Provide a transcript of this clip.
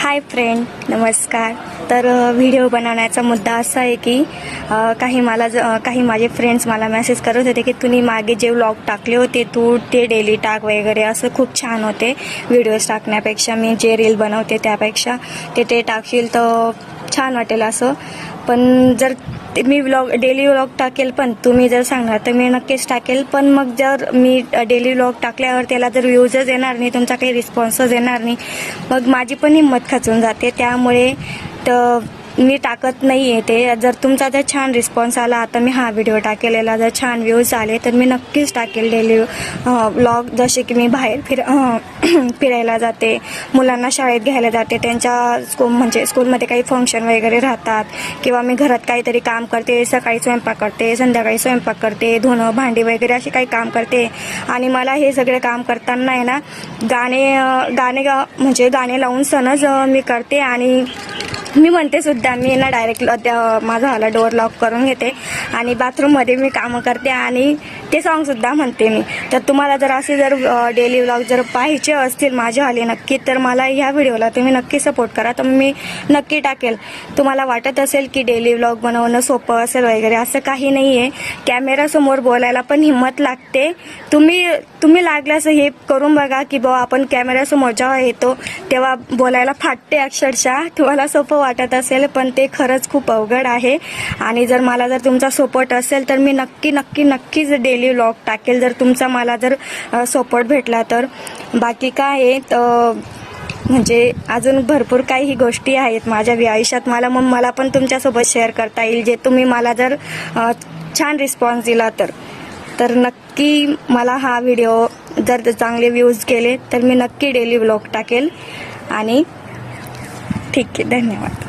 Hi friend, नमस्कार. तर video बनवण्याचा मुद्दा असा आहे की काही माझे फ्रेंड्स मला मेसेज करत होते की तुम्ही मागे जे व्लॉग टाकले होते ते डेली टाक वगैरे, असं खूप छान होते. व्हिडिओज टाकण्यापेक्षा मी जे रील बनवते त्यापेक्षा ते टाकशील तर छान वाटेल असं. पण जर मी डेली व्लॉग टाकेल, पण तुम्ही जर सांगणार तर मी नक्कीच टाकेल. पण मग जर मी डेली व्लॉग टाकल्यावर त्याला जर व्ह्यूजच येणार नाही, तुमचा काही रिस्पॉन्सच येणार नाही, मग माझी पण हिंमत खचून जाते. त्यामुळे तर मी टाकत नाही आहे ते. जर तुमचा जर छान रिस्पॉन्स आला, आता मी हा व्हिडिओ टाकेलेला जर छान व्ह्यूज आले तर मी नक्कीच टाकेल डेली व्लॉग. जसे की मी बाहेर फिरायला जाते, मुलांना शाळेत घ्यायला जाते, त्यांच्या स्कूलमध्ये काही फंक्शन वगैरे राहतात, किंवा मी घरात काहीतरी काम करते, सकाळी स्वयंपाक करते, संध्याकाळी स्वयंपाक करते, धुणं भांडी वगैरे असे काही काम करते. आणि मला हे सगळे काम करताना आहे ना गाणे लावून सणच मी करते. आणि मी म्हणते सुद्धा, मी ना डायरेक्ट माझा हाला डोअर लॉक करून घेते आणि बाथरूममध्ये मी कामं करते आणि ते सॉन्गसुद्धा म्हणते मी. तर तुम्हाला जर असे डेली व्लॉग जर पाहायचे असतील माझ्या आले नक्की, तर मला ह्या व्हिडिओला तुम्ही नक्की सपोर्ट करा, तर मी नक्की टाकेल. तुम्हाला वाटत असेल की डेली व्लॉग बनवणं सोपं असेल वगैरे, असं काही नाही आहे. कॅमेरासमोर बोलायला पण हिंमत लागते. तुम्ही लागल्यास हे करून बघा की आपण कॅमेरासमोर जेव्हा येतो तेव्हा बोलायला फाटते अक्षरशः. तुम्हाला सोपं वाटत असेल, पण ते खरंच खूप अवघड आहे. आणि जर तुमचा सपोर्ट असेल तर मी नक्कीच डेली व्लॉग टाकेल, जर तुमचा मला जर सपोर्ट भेटला तर. बाकी काय आहे, अजून भरपूर काही गोष्टी आहेत माझ्या आयुष्यात, मला पण तुमच्यासोबत शेअर करता येईल, जे तुम्ही मला जर छान रिस्पॉन्स दिला तर नक्की मला हा व्हिडिओ जर चांगले व्ह्यूज केले तर मी नक्की डेली व्लॉग टाकेल. आणि ठीक आहे, धन्यवाद.